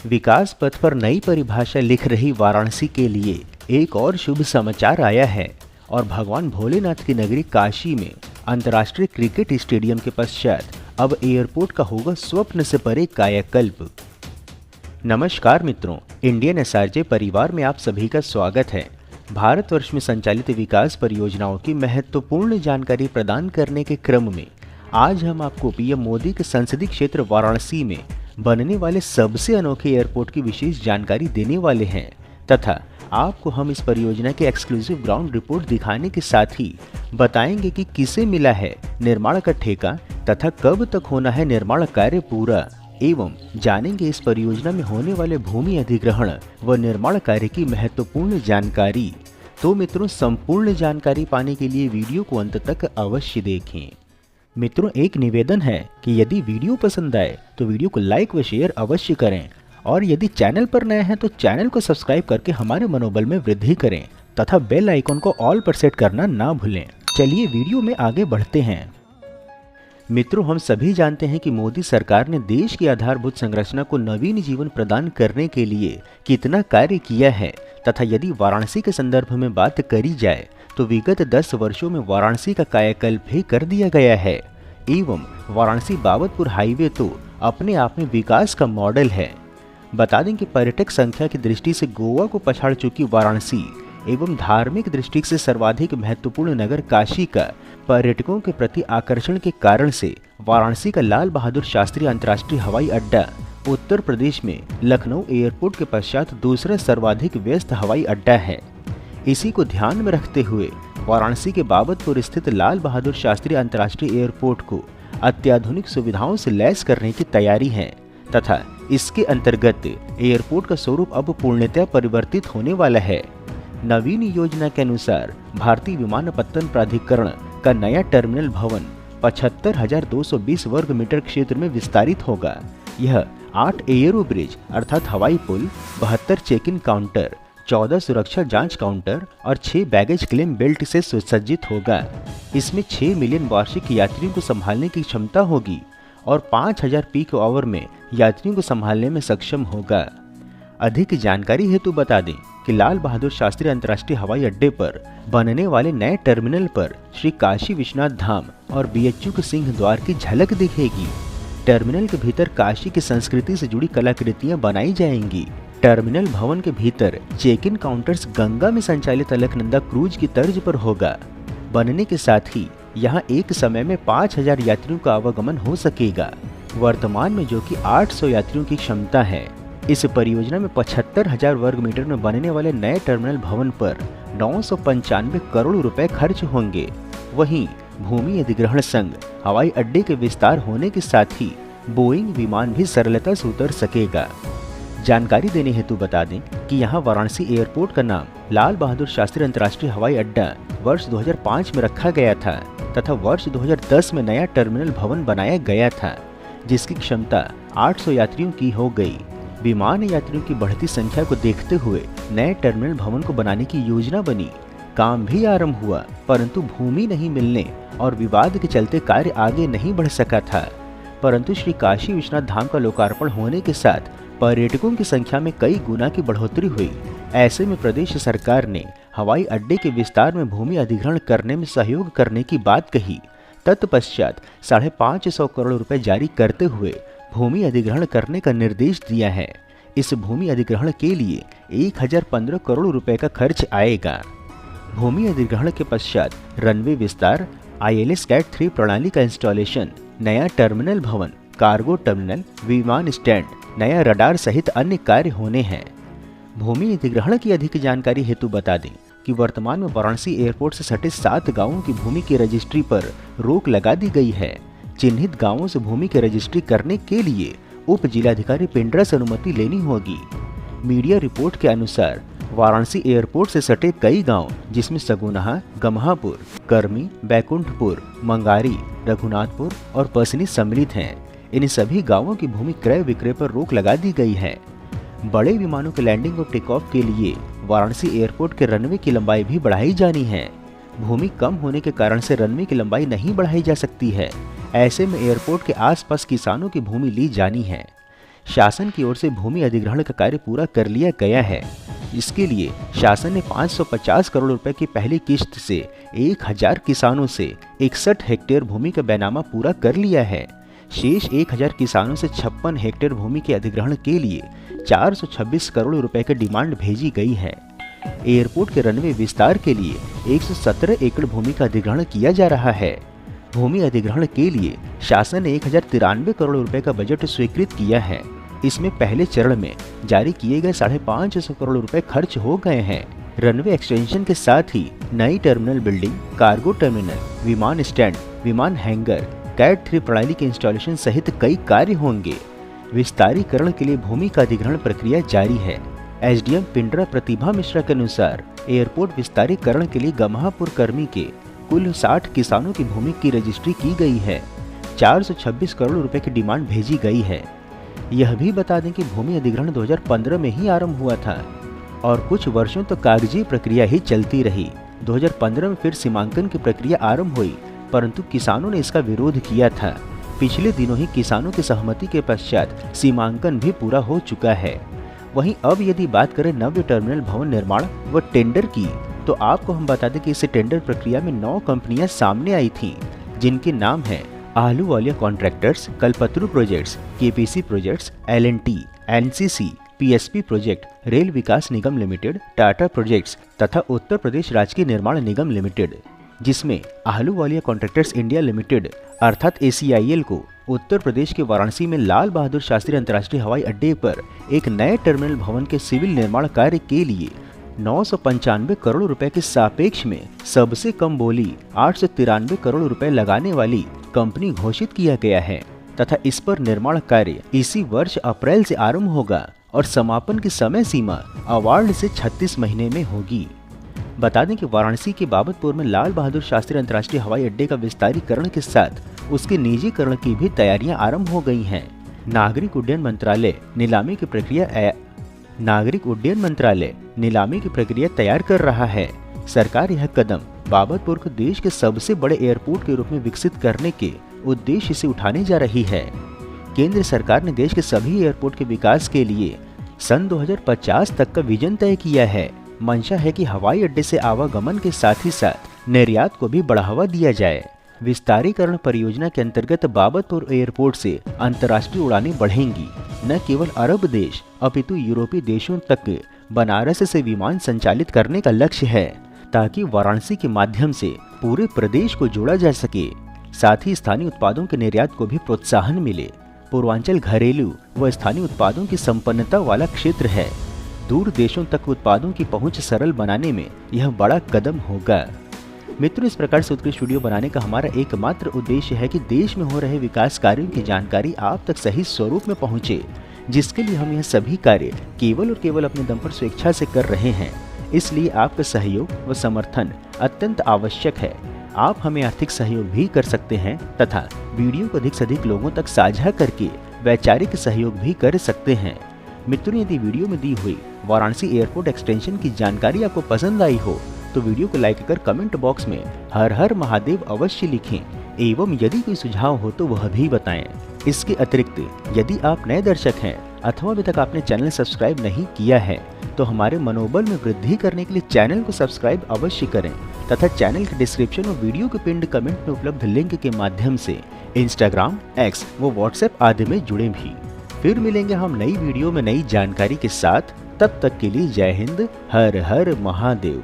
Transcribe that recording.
विकास पथ पर नई परिभाषा लिख रही वाराणसी के लिए एक और शुभ समाचार आया है और भगवान भोलेनाथ की नगरी काशी में अंतर्राष्ट्रीय क्रिकेट स्टेडियम के पश्चात अब एयरपोर्ट का होगा स्वप्न से परे कायाकल्प। नमस्कार मित्रों, इंडियन एसआरजे परिवार में आप सभी का स्वागत है। भारतवर्ष में संचालित विकास परियोजनाओं की महत्वपूर्ण जानकारी प्रदान करने के क्रम में आज हम आपको पीएम मोदी के संसदीय क्षेत्र वाराणसी में बनने वाले सबसे अनोखे एयरपोर्ट की विशेष जानकारी देने वाले हैं तथा आपको हम इस परियोजना के एक्सक्लूसिव ग्राउंड रिपोर्ट दिखाने के साथ ही बताएंगे कि किसे मिला है निर्माण का ठेका तथा कब तक होना है निर्माण कार्य पूरा, एवं जानेंगे इस परियोजना में होने वाले भूमि अधिग्रहण व निर्माण कार्य की महत्वपूर्ण जानकारी। तो मित्रों, संपूर्ण जानकारी पाने के लिए वीडियो को अंत तक अवश्य देखें। मित्रों, एक निवेदन है कि यदि वीडियो पसंद आए तो वीडियो को लाइक व शेयर अवश्य करें और यदि चैनल पर नए हैं तो चैनल को सब्सक्राइब करके हमारे मनोबल में वृद्धि करें तथा बेल आइकन को ऑल पर सेट करना ना भूलें। चलिए वीडियो में आगे बढ़ते हैं। मित्रों, हम सभी जानते हैं कि मोदी सरकार ने देश की आधारभूत संरचना को नवीन जीवन प्रदान करने के लिए कितना कार्य किया है तथा यदि वाराणसी के संदर्भ में बात करी जाए तो विगत 10 वर्षों में वाराणसी का कायाकल्प भी कर दिया गया है एवं वाराणसी बाबतपुर हाईवे तो अपने आप में विकास का मॉडल है। बता दें कि पर्यटक संख्या की दृष्टि से गोवा को पछाड़ चुकी वाराणसी एवं धार्मिक दृष्टि से सर्वाधिक महत्वपूर्ण नगर काशी का पर्यटकों के प्रति आकर्षण के कारण से वाराणसी का लाल बहादुर शास्त्री अंतर्राष्ट्रीय हवाई अड्डा उत्तर प्रदेश में लखनऊ एयरपोर्ट के पश्चात दूसरा सर्वाधिक व्यस्त हवाई अड्डा है। इसी को ध्यान में रखते हुए वाराणसी के बाबतपुर स्थित लाल बहादुर शास्त्री अंतर्राष्ट्रीय एयरपोर्ट को अत्याधुनिक सुविधाओं से लैस करने की तैयारी है तथा इसके अंतर्गत एयरपोर्ट का स्वरूप अब पूर्णतः परिवर्तित होने वाला है। नवीन योजना के अनुसार भारतीय विमानपत्तन प्राधिकरण का नया टर्मिनल भवन 75,220 वर्ग मीटर क्षेत्र में विस्तारित होगा। यह 8 एयरो ब्रिज अर्थात हवाई पुल, 72 चेक इन काउंटर, 14 सुरक्षा जांच काउंटर और 6 बैगेज क्लेम बेल्ट से सुसज्जित होगा। इसमें 6 मिलियन वार्षिक यात्रियों को संभालने की क्षमता होगी और 5,000 पीक आवर में यात्रियों को संभालने में सक्षम होगा। अधिक जानकारी हेतु बता दें कि लाल बहादुर शास्त्री अंतर्राष्ट्रीय हवाई अड्डे पर बनने वाले नए टर्मिनल पर श्री काशी विश्वनाथ धाम और बीएचयू के सिंह द्वार की झलक दिखेगी। टर्मिनल के भीतर काशी की संस्कृति से जुड़ी कलाकृतियां बनाई जाएंगी। टर्मिनल भवन के भीतर चेक इन काउंटर्स गंगा में संचालित अलकनंदा क्रूज की तर्ज पर होगा। बनने के साथ ही यहां एक समय में 5,000 यात्रियों का आवागमन हो सकेगा, वर्तमान में जो कि 800 यात्रियों की क्षमता है। इस परियोजना में 75,000 वर्ग मीटर में बनने वाले नए टर्मिनल भवन पर 995 करोड़ रुपए खर्च होंगे। वहीं भूमि अधिग्रहण संग हवाई अड्डे के विस्तार होने के साथ ही बोइंग विमान भी सरलता से उतर सकेगा। जानकारी देने हेतु बता दें कि यहां वाराणसी एयरपोर्ट का नाम लाल बहादुर शास्त्री अंतर्राष्ट्रीय हवाई अड्डा वर्ष 2005 में रखा गया था तथा वर्ष 2010 में नया टर्मिनल भवन बनाया गया था जिसकी क्षमता 800 यात्रियों की हो गई। विमान यात्रियों की बढ़ती संख्या को देखते हुए नए टर्मिनल भवन को बनाने की योजना बनी। काम भी आरंभ हुआ परंतु भूमि नहीं मिलने और विवाद के चलते कार्य आगे नहीं बढ़ सका था। परंतु श्री काशी विश्वनाथ धाम का लोकार्पण होने के साथ पर्यटकों की संख्या में कई गुना की बढ़ोतरी हुई। ऐसे में प्रदेश सरकार ने हवाई अड्डे के विस्तार में भूमि अधिग्रहण करने में सहयोग करने की बात कही। तत्पश्चात 550 करोड़ रुपए जारी करते हुए भूमि अधिग्रहण करने का निर्देश दिया है। इस भूमि अधिग्रहण के लिए 1015 करोड़ रुपए का खर्च आएगा। भूमि अधिग्रहण के पश्चात रनवे विस्तार, ILS कैट 3 प्रणाली का इंस्टॉलेशन, नया टर्मिनल भवन, कार्गो टर्मिनल, विमान स्टैंड, नया रडार सहित अन्य कार्य होने हैं। भूमि अधिग्रहण की अधिक जानकारी हेतु बता दें कि वर्तमान में वाराणसी एयरपोर्ट से सटे 7 गांवों की भूमि की रजिस्ट्री पर रोक लगा दी गई है। चिन्हित गांवों से भूमि की रजिस्ट्री करने के लिए उप जिलाधिकारी पिंडरा से अनुमति लेनी होगी। मीडिया रिपोर्ट के अनुसार वाराणसी एयरपोर्ट से सटे कई गांव जिसमें सगुनाहा, गम्हापुर, कर्मी, बैकुंठपुर, मंगारी, रघुनाथपुर और पसनी सम्मिलित हैं। इन सभी गांवों की भूमि क्रय विक्रय पर रोक लगा दी गई है। बड़े विमानों के लैंडिंग और टेक ऑफ के लिए वाराणसी एयरपोर्ट के रनवे की लंबाई भी बढ़ाई जानी है। भूमि कम होने के कारण से रनवे की लंबाई नहीं बढ़ाई जा सकती है। ऐसे में एयरपोर्ट के आसपास किसानों की भूमि ली जानी है। शासन की ओर से भूमि अधिग्रहण का कार्य पूरा कर लिया गया है। इसके लिए शासन ने 550 करोड़ रुपए की पहली किश्त से 1000 किसानों से 61 हेक्टेयर भूमि का बैनामा पूरा कर लिया है। शेष 1000 किसानों से 56 हेक्टेयर भूमि के अधिग्रहण के लिए 426 करोड़ रुपए की डिमांड भेजी गई है। एयरपोर्ट के रनवे विस्तार के लिए 117 एकड़ भूमि का अधिग्रहण किया जा रहा है। भूमि अधिग्रहण के लिए शासन ने 1093 करोड़ रुपए का बजट स्वीकृत किया है। इसमें पहले चरण में जारी किए गए 550 करोड़ रुपए खर्च हो गए हैं। रनवे एक्सटेंशन के साथ ही नई टर्मिनल बिल्डिंग, कार्गो टर्मिनल, विमान स्टैंड, विमान हैंगर, कैट 3 प्रणाली के इंस्टॉलेशन सहित कई कार्य होंगे। विस्तारीकरण के लिए भूमि का अधिग्रहण प्रक्रिया जारी है। एसडीएम पिंडरा प्रतिभा मिश्रा के अनुसार एयरपोर्ट विस्तारीकरण के लिए गम्हापुर कर्मी के कुल 60 किसानों की भूमि की रजिस्ट्री की गई है। 426 करोड़ रुपए की डिमांड भेजी गई है। यह भी बता दें कि भूमि अधिग्रहण 2015 में ही आरंभ हुआ था और कुछ वर्षों तो कागजी प्रक्रिया ही चलती रही। 2015 में फिर सीमांकन की प्रक्रिया आरंभ हुई, परंतु किसानों ने इसका विरोध किया था। पिछले दिनों ही किसानों की सहमति के पश्चात सीमांकन भी पूरा हो चुका है। वहीं अब यदि बात करें नव्य टर्मिनल भवन निर्माण व टेंडर की, तो आपको हम बता दें कि इस टेंडर प्रक्रिया में 9 कंपनियां सामने आई थीं, जिनके नाम हैं Ahluwalia contractors, Kalpataru projects, KPC projects, L&T, NCC, PSP project, rail Vikas Nigam limited, Tata projects तथा उत्तर प्रदेश राजकीय निर्माण निगम लिमिटेड, जिसमें आहलूवालिया कॉन्ट्रैक्टर्स इंडिया लिमिटेड अर्थात ACIL को उत्तर प्रदेश के वाराणसी में लाल बहादुर शास्त्री अंतर्राष्ट्रीय हवाई अड्डे पर एक नए टर्मिनल भवन के सिविल निर्माण कार्य के लिए 995 करोड़ रुपए के सापेक्ष में सबसे कम बोली 893 करोड़ रुपए लगाने वाली कंपनी घोषित किया गया है तथा इस पर निर्माण कार्य इसी वर्ष अप्रैल से आरंभ होगा और समापन की समय सीमा अवार्ड से 36 महीने में होगी। बता दें कि वाराणसी के बाबतपुर में लाल बहादुर शास्त्री अंतर्राष्ट्रीय हवाई अड्डे का विस्तारीकरण के साथ उसके निजीकरण की भी तैयारियां आरंभ हो गई हैं। नागरिक उड्डयन मंत्रालय नीलामी की प्रक्रिया तैयार कर रहा है। सरकार यह कदम बाबतपुर को देश के सबसे बड़े एयरपोर्ट के रूप में विकसित करने के उद्देश्य से उठाने जा रही है। केंद्र सरकार ने देश के सभी एयरपोर्ट के विकास के लिए सन 2050 तक का विजन तय किया है। मंशा है कि हवाई अड्डे से आवागमन के साथ ही साथ निर्यात को भी बढ़ावा दिया जाए। विस्तारीकरण परियोजना के अंतर्गत बाबतपुर एयरपोर्ट से अंतर्राष्ट्रीय उड़ानें बढ़ेंगी। न केवल अरब देश अपितु यूरोपीय देशों तक बनारस से विमान संचालित करने का लक्ष्य है, ताकि वाराणसी के माध्यम से पूरे प्रदेश को जोड़ा जा सके। साथ ही स्थानीय उत्पादों के निर्यात को भी प्रोत्साहन मिले। पूर्वांचल घरेलू व स्थानीय उत्पादों की संपन्नता वाला क्षेत्र है। दूर देशों तक उत्पादों की पहुंच सरल बनाने में यह बड़ा कदम होगा। मित्रों, इस प्रकार से उत्कृष्ट वीडियो बनाने का हमारा एकमात्र उद्देश्य है कि देश में हो रहे विकास कार्यों की जानकारी आप तक सही स्वरूप में पहुंचे, जिसके लिए हम यह सभी कार्य केवल और केवल अपने दम पर स्वेच्छा से कर रहे हैं। इसलिए आपका सहयोग व समर्थन अत्यंत आवश्यक है। आप हमें आर्थिक सहयोग भी कर सकते हैं तथा वीडियो को अधिक से अधिक लोगों तक साझा करके वैचारिक सहयोग भी कर सकते हैं। मित्रों, यदि वीडियो में दी हुई वाराणसी एयरपोर्ट एक्सटेंशन की जानकारी आपको पसंद आई हो तो वीडियो को लाइक कर कमेंट बॉक्स में हर हर महादेव अवश्य लिखें एवं यदि कोई सुझाव हो तो वह भी बताएं। इसके अतिरिक्त यदि आप नए दर्शक हैं अथवा अभी तक आपने चैनल सब्सक्राइब नहीं किया है तो हमारे मनोबल में वृद्धि करने के लिए चैनल को सब्सक्राइब अवश्य करें तथा चैनल के डिस्क्रिप्शन और वीडियो के पिंड कमेंट में उपलब्ध लिंक के माध्यम से इंस्टाग्राम, एक्स व व्हाट्सएप आदि में जुड़े भी। फिर मिलेंगे हम नई वीडियो में नई जानकारी के साथ। तब तक के लिए जय हिंद, हर हर महादेव।